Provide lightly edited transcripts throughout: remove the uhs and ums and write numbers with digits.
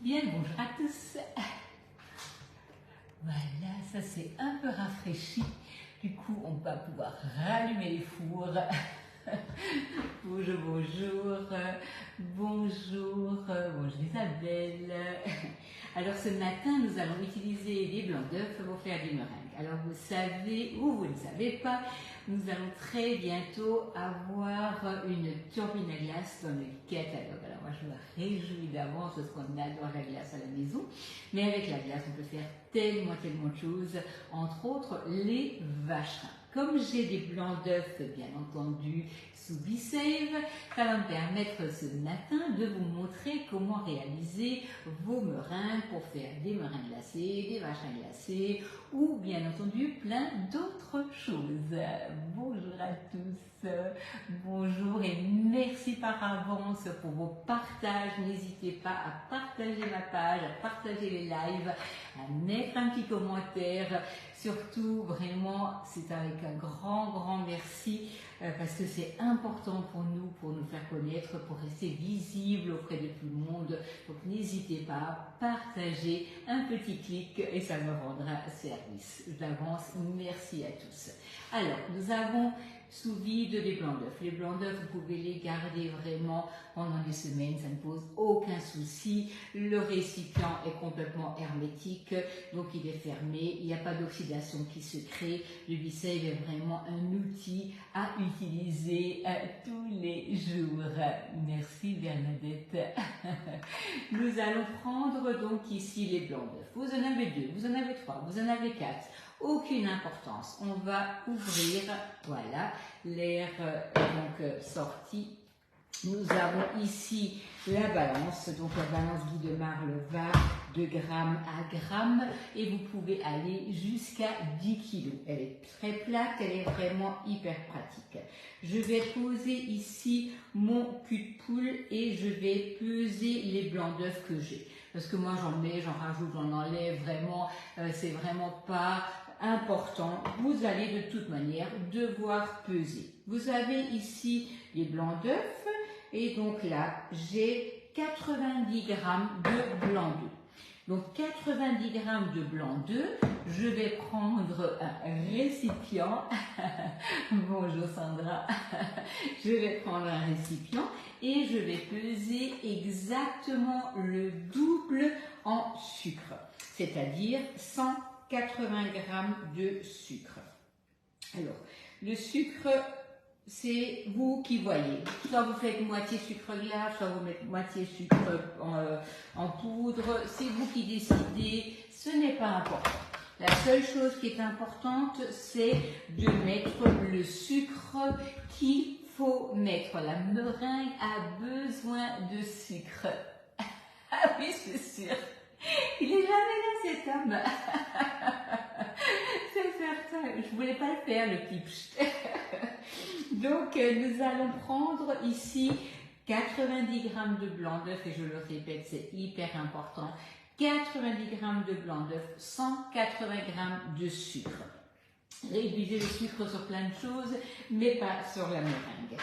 Bien, bonjour à tous. Voilà, ça c'est un peu rafraîchi. Du coup, on va pouvoir rallumer les fours. Bonjour, bonjour. Bonjour, bonjour Isabelle. Alors ce matin, nous allons utiliser des blancs d'œufs pour faire des meringues. Alors vous savez, ou vous ne savez pas, nous allons très bientôt avoir une turbine à glace dans le catalogue. Alors moi je me réjouis d'avance parce qu'on adore la glace à la maison. Mais avec la glace, on peut faire tellement de choses, entre autres les vacherins. Comme j'ai des blancs d'œufs, bien entendu, sous B-Save, ça va me permettre ce matin de vous montrer comment réaliser vos meringues pour faire des meringues glacées, des vacherins glacés ou bien entendu plein d'autres choses. Bonjour à tous, bonjour et merci par avance pour vos partages. N'hésitez pas à partager ma page, à partager les lives, à mettre un petit commentaire. Surtout, vraiment, c'est avec un grand merci parce que c'est important pour nous faire connaître, pour rester visible auprès de tout le monde. Donc n'hésitez pas à partager un petit clic et ça me rendra service. D'avance, merci à tous. Alors, nous avons sous vide les blancs d'œufs. Les blancs d'œufs, vous pouvez les garder vraiment pendant des semaines, ça ne pose aucun souci. Le récipient est complètement hermétique, donc il est fermé, il n'y a pas d'oxydation qui se crée. Le B-Save est vraiment un outil à utiliser tous les jours. Merci Bernadette. Nous allons prendre donc ici les blancs d'œufs. Vous en avez 2, vous en avez 3, vous en avez 4. Aucune importance. On va ouvrir, voilà, l'air donc sorti. Nous avons ici la balance, donc la balance Guy de Marle va de gramme à gramme et vous pouvez aller jusqu'à 10 kg. Elle est très plate, elle est vraiment hyper pratique. Je vais poser ici mon cul de poule et je vais peser les blancs d'œufs que j'ai. Parce que moi j'en mets, j'en rajoute, j'en enlève, vraiment, c'est vraiment pas important. Vous allez de toute manière devoir peser. Vous avez ici les blancs d'œufs et donc là j'ai 90 g de blanc d'œuf. Donc 90 g de blanc d'œuf, je vais prendre un récipient. Bonjour Sandra. Je vais prendre un récipient et je vais peser exactement le double en sucre, c'est-à-dire 180 g de sucre. Alors, le sucre, c'est vous qui voyez. Soit vous faites moitié sucre glace, soit vous mettez moitié sucre en poudre. C'est vous qui décidez. Ce n'est pas important. La seule chose qui est importante, c'est de mettre le sucre qu'il faut mettre. La meringue a besoin de sucre. Ah oui, c'est sûr. Il est jamais là cet homme. C'est certain. Je voulais pas le faire le clip. Donc nous allons prendre ici 90 g de blanc d'œuf et je le répète, c'est hyper important. 90 g de blanc d'œuf, 180 g de sucre. Réduisez le sucre sur plein de choses, mais pas sur la meringue.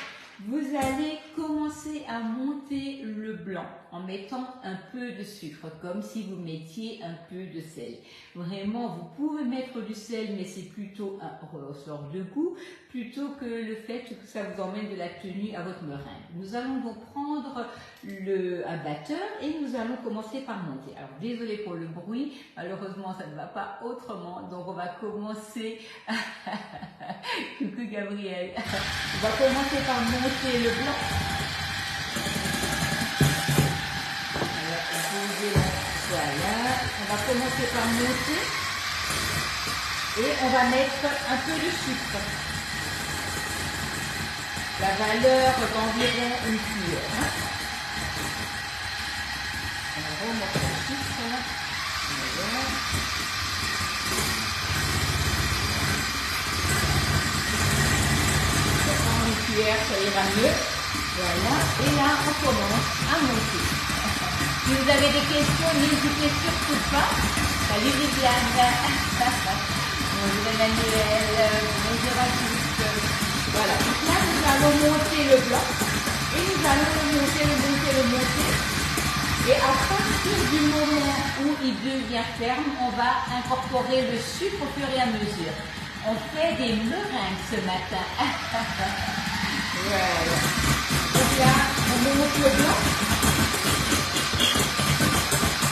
Vous allez commencer à monter le blanc en mettant un peu de sucre, comme si vous mettiez un peu de sel. Vraiment, vous pouvez mettre du sel, mais c'est plutôt un ressort de goût, plutôt que le fait que ça vous emmène de la tenue à votre meringue. Nous allons donc prendre un batteur et nous allons commencer par monter. Alors, désolé pour le bruit, malheureusement, ça ne va pas autrement, donc on va commencer... Coucou Gabriel. On va commencer par monter le blanc. Voilà, on va commencer par monter et on va mettre un peu de sucre. La valeur d'environ une cuillère. On remonte le sucre. Voilà. Une cuillère, ça ira mieux. Voilà, et là on commence à monter. Si vous avez des questions, n'hésitez surtout pas. Salut Viviane. Bonjour Emmanuel. Bonjour à tous. Voilà, donc là nous allons monter le blanc et nous allons le monter. Et à partir du moment où il devient ferme, on va incorporer le sucre au fur et à mesure. On fait des meringues ce matin. Voilà. Donc là, on monte le blanc.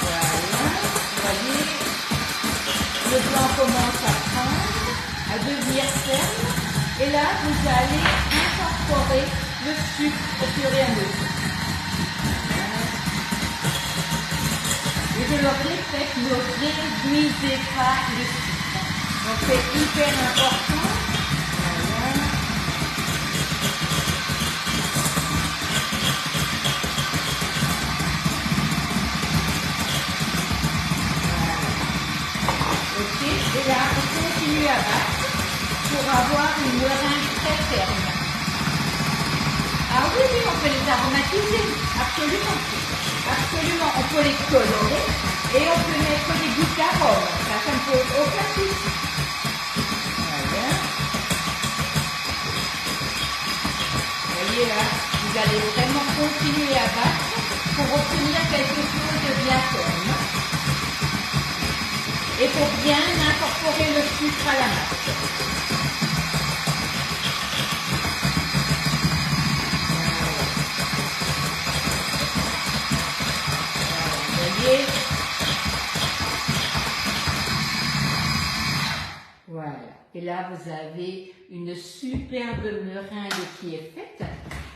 Voilà. Vous voyez, le blanc commence à prendre, à devenir ferme. Et là, vous allez incorporer le sucre au fur et à mesure. Et je le répète, ne réduisez pas le sucre. Donc c'est hyper important. Voilà. Ok, et là on continue à battre pour avoir une meringue très ferme. Ah oui, oui, on peut les aromatiser, absolument. Absolument, on peut les colorer et on peut mettre des gouttes d'arôme. Ça ne pose aucun souci. Voilà. Vous voyez là, vous allez vraiment continuer à battre pour obtenir quelque chose de bien ferme. Et pour bien incorporer le sucre à la masse. Voilà. Et là, vous avez une superbe meringue qui est faite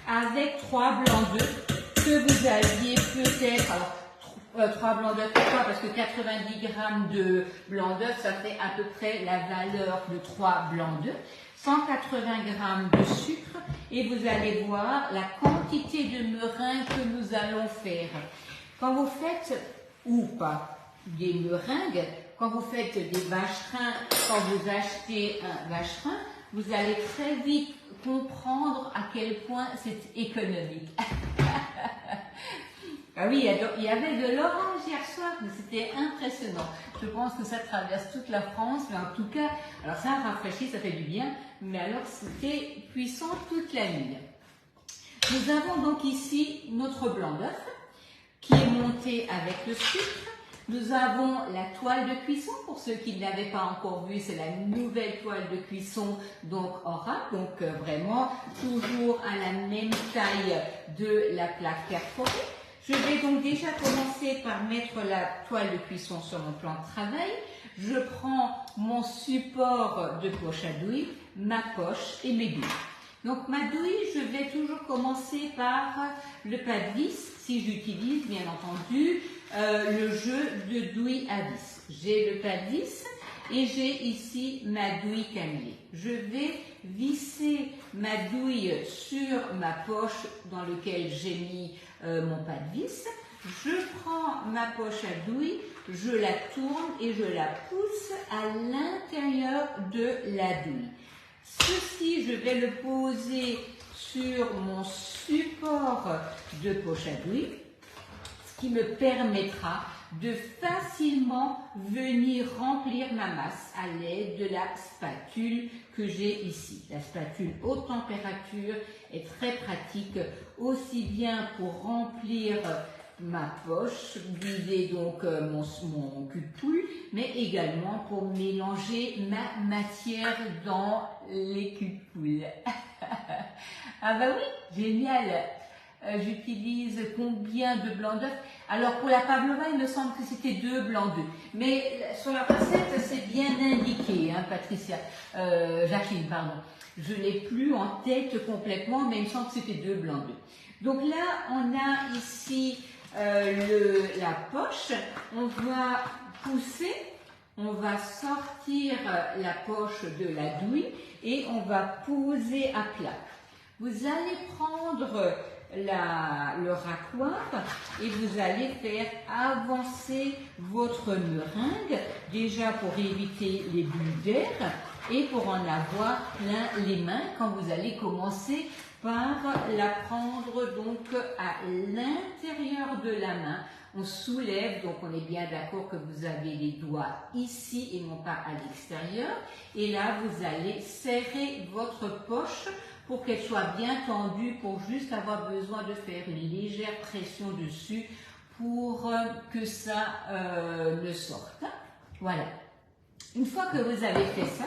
avec 3 blancs d'œufs que vous aviez peut-être... Alors, 3 blancs d'œufs, pourquoi? Parce que 90 grammes de blanc d'œuf, ça fait à peu près la valeur de 3 blancs d'œufs. 180 grammes de sucre et vous allez voir la quantité de meringue que nous allons faire. Quand vous faites, ou pas, des meringues, quand vous faites des vacherins, quand vous achetez un vacherin, vous allez très vite comprendre à quel point c'est économique. Ah oui, il y avait de l'orange hier soir, mais c'était impressionnant. Je pense que ça traverse toute la France, mais en tout cas, alors ça rafraîchit, ça fait du bien, mais alors c'était puissant toute la nuit. Nous avons donc ici notre blanc d'œuf qui est monté avec le sucre. Nous avons la toile de cuisson, pour ceux qui ne l'avaient pas encore vu, c'est la nouvelle toile de cuisson, donc Aura, donc vraiment toujours à la même taille de la plaque perforée. Je vais donc déjà commencer par mettre la toile de cuisson sur mon plan de travail. Je prends mon support de poche à douille, ma poche et mes douilles. Donc ma douille, je vais toujours commencer par le pas de vis, si j'utilise bien entendu le jeu de douille à vis. J'ai le pas de vis et j'ai ici ma douille cannelée. Je vais visser ma douille sur ma poche dans laquelle j'ai mis mon pas de vis. Je prends ma poche à douille, je la tourne et je la pousse à l'intérieur de la douille. Ceci, je vais le poser sur mon support de poche à douille, ce qui me permettra de facilement venir remplir ma masse à l'aide de la spatule que j'ai ici. La spatule haute température est très pratique, aussi bien pour remplir ma poche, vider donc mon cul de poule, mais également pour mélanger ma matière dans les culs de poule. Ah bah oui, génial. J'utilise combien de blancs d'œufs? Alors pour la pavlova, il me semble que c'était 2 blancs d'œufs. Mais sur la recette, c'est bien indiqué, hein, Patricia, Jacqueline, pardon. Je ne l'ai plus en tête complètement, mais il me semble que c'était 2 blancs d'œufs. Donc là, on a ici la poche. On va pousser, on va sortir la poche de la douille et on va poser à plat. Vous allez prendre le racloir et vous allez faire avancer votre meringue, déjà pour éviter les bulles d'air et pour en avoir plein les mains quand vous allez commencer par la prendre donc à l'intérieur de la main. On soulève, donc on est bien d'accord que vous avez les doigts ici et non pas à l'extérieur. Et là, vous allez serrer votre poche pour qu'elle soit bien tendue, pour juste avoir besoin de faire une légère pression dessus pour que ça ne sorte. Voilà. Une fois que vous avez fait ça,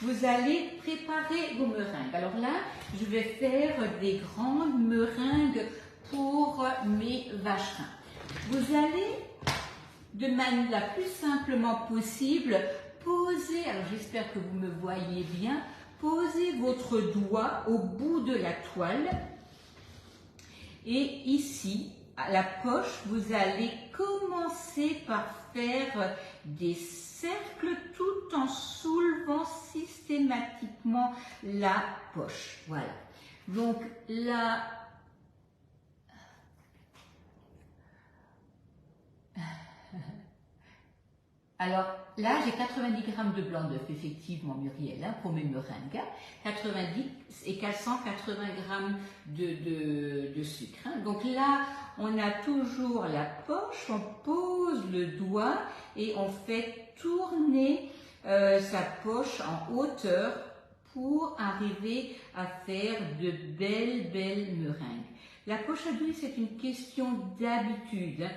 vous allez préparer vos meringues. Alors là, je vais faire des grandes meringues pour mes vacherins. Vous allez, de manière la plus simplement possible, poser, alors j'espère que vous me voyez bien, posez votre doigt au bout de la toile et ici, à la poche, vous allez commencer par faire des cercles tout en soulevant systématiquement la poche. Voilà. Donc là, alors là, j'ai 90 g de blanc d'œuf, effectivement, Muriel, hein, pour mes meringues. 90 et 480 g de sucre. Hein. Donc là, on a toujours la poche, on pose le doigt et on fait tourner sa poche en hauteur pour arriver à faire de belles meringues. La poche à douille, c'est une question d'habitude. Hein.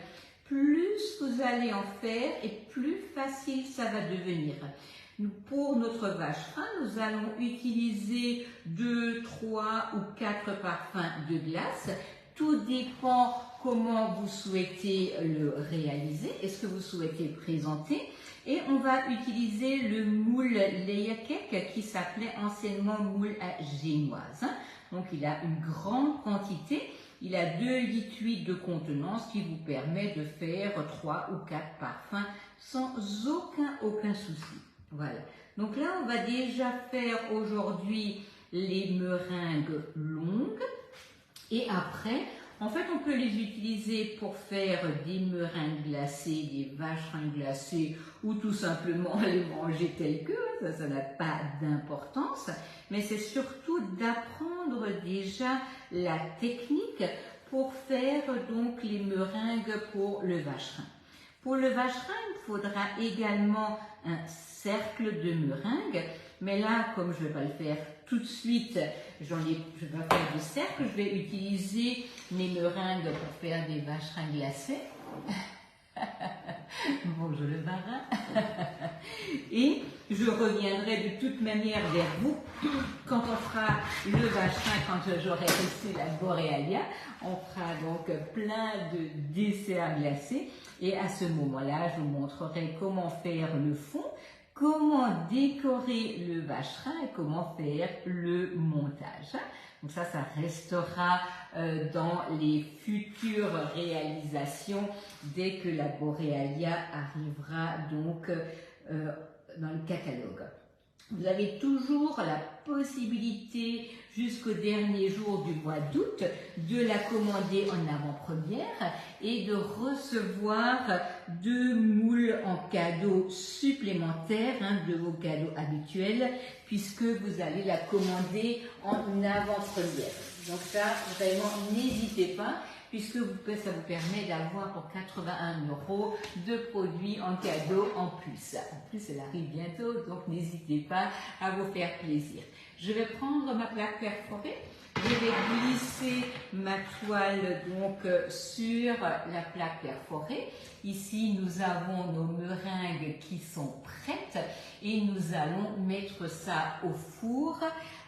Plus vous allez en faire et plus facile ça va devenir. Pour notre vacherin, nous allons utiliser 2, 3 ou 4 parfums de glace. Tout dépend comment vous souhaitez le réaliser et ce que vous souhaitez présenter. Et on va utiliser le moule layer cake qui s'appelait anciennement moule à génoise. Donc il a une grande quantité. Il a 2,8 litres de contenance qui vous permet de faire 3 ou 4 parfums sans aucun souci. Voilà. Donc là, on va déjà faire aujourd'hui les meringues longues. Et après, en fait, on peut les utiliser pour faire des meringues glacées, des vacherins glacés ou tout simplement les manger tels que. Ça n'a pas d'importance. Mais c'est surtout d'apprendre déjà la technique pour faire donc les meringues pour le vacherin. Pour le vacherin, il faudra également un cercle de meringues. Mais là, comme je ne vais pas le faire tout de suite, je vais faire du cercle. Je vais utiliser mes meringues pour faire des vacherins glacés. Bonjour le marin. Et je reviendrai de toute manière vers vous quand on fera le vacherin, quand j'aurai reçu la Borealia. On fera donc plein de desserts glacés. Et à ce moment-là, je vous montrerai comment faire le fond, comment décorer le vacherin et comment faire le montage. Donc ça restera dans les futures réalisations dès que la Borealia arrivera donc dans le catalogue. Vous avez toujours la possibilité jusqu'au dernier jour du mois d'août de la commander en avant-première et de recevoir 2 moules en cadeau supplémentaires de vos cadeaux habituels puisque vous allez la commander en avant-première. Donc ça, vraiment, n'hésitez pas puisque ça vous permet d'avoir pour 81 € de produits en cadeau en plus. En plus, elle arrive bientôt, donc n'hésitez pas à vous faire plaisir. Je vais prendre ma plaque perforée, je vais glisser ma toile donc sur la plaque perforée. Ici, nous avons nos meringues qui sont prêtes et nous allons mettre ça au four.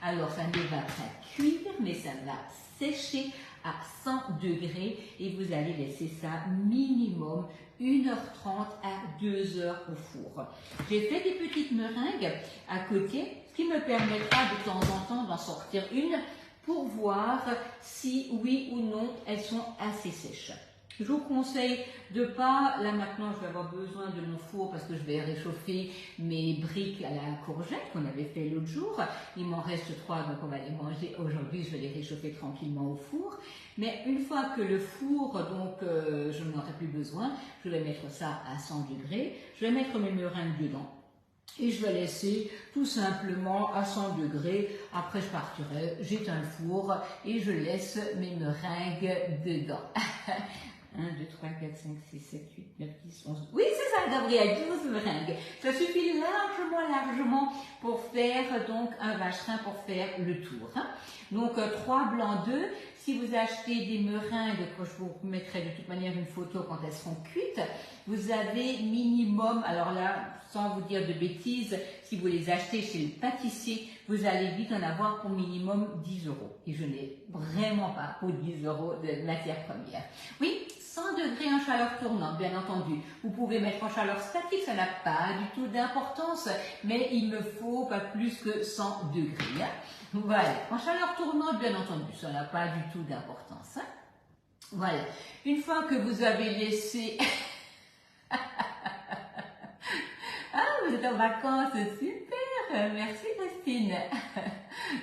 Alors, ça ne va pas cuire, mais ça va sécher à 100 degrés et vous allez laisser ça minimum 1h30 à 2h au four. J'ai fait des petites meringues à côté, ce qui me permettra de temps en temps d'en sortir une pour voir si oui ou non elles sont assez sèches. Je vous conseille de pas, là maintenant je vais avoir besoin de mon four parce que je vais réchauffer mes briques à la courgette qu'on avait fait l'autre jour. Il m'en reste 3 donc on va les manger aujourd'hui, je vais les réchauffer tranquillement au four. Mais une fois que le four, donc je n'en aurai plus besoin, je vais mettre ça à 100 degrés, je vais mettre mes meringues dedans. Et je vais laisser tout simplement à 100 degrés. Après, je partirai, j'éteins le four et je laisse mes meringues dedans. 1, 2, 3, 4, 5, 6, 7, 8, 9, 10, 11. Oui, c'est ça, Gabriel, 12 meringues. Ça suffit largement pour faire donc un vacherin pour faire le tour. Hein. Donc 3 blancs d'œufs. Si vous achetez des meringues, que je vous mettrai de toute manière une photo quand elles seront cuites, vous avez minimum, alors là, sans vous dire de bêtises, si vous les achetez chez le pâtissier, vous allez vite en avoir pour minimum 10 €. Et je n'ai vraiment pas pour 10 € de matière première. Oui, 100 degrés en chaleur tournante, bien entendu. Vous pouvez mettre en chaleur statique, ça n'a pas du tout d'importance, mais il me faut pas plus que 100 degrés. Hein. Voilà, en chaleur tournante, bien entendu, ça n'a pas du tout d'importance. Hein. Voilà, une fois que vous avez laissé... Ah, vous êtes en vacances, super, merci Christine.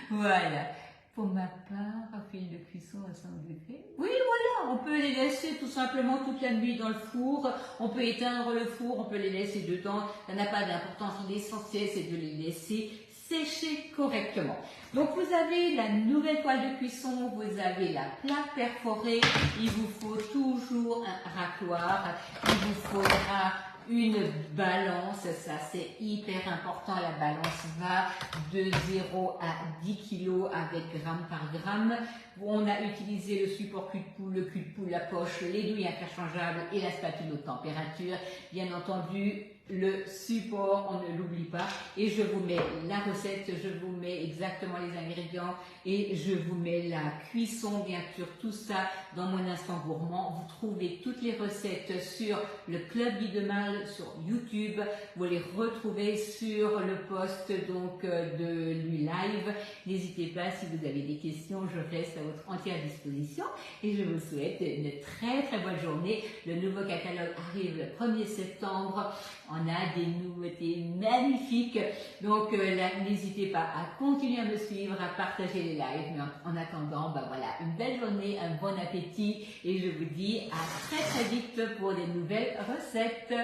Voilà. Pour ma part, fil de cuisson à 100 degrés. Oui, voilà, on peut les laisser tout simplement toute la nuit dans le four. On peut éteindre le four, on peut les laisser dedans. Ça n'a pas d'importance. L'essentiel, c'est de les laisser sécher correctement. Donc, vous avez la nouvelle poêle de cuisson, vous avez la plaque perforée. Il vous faut toujours un racloir. Il vous faudra une balance, ça c'est hyper important, la balance va de 0 à 10 kg avec gramme par gramme. On a utilisé le support cul de poule, le cul de poule, la poche, les douilles interchangeables et la spatule haute température. Bien entendu, le support, on ne l'oublie pas. Et je vous mets la recette, je vous mets exactement les ingrédients et je vous mets la cuisson, bien sûr, tout ça dans mon instant gourmand. Vous trouvez toutes les recettes sur le Club Guy de Marle sur YouTube. Vous les retrouvez sur le post donc de lui live. N'hésitez pas, si vous avez des questions, je reste à votre entière disposition et je vous souhaite une très bonne journée. Le nouveau catalogue arrive le 1er septembre. On a des nouveautés magnifiques. Donc n'hésitez pas à continuer à me suivre, à partager les lives. Mais en attendant, ben voilà, une belle journée, un bon appétit et je vous dis à très vite pour des nouvelles recettes.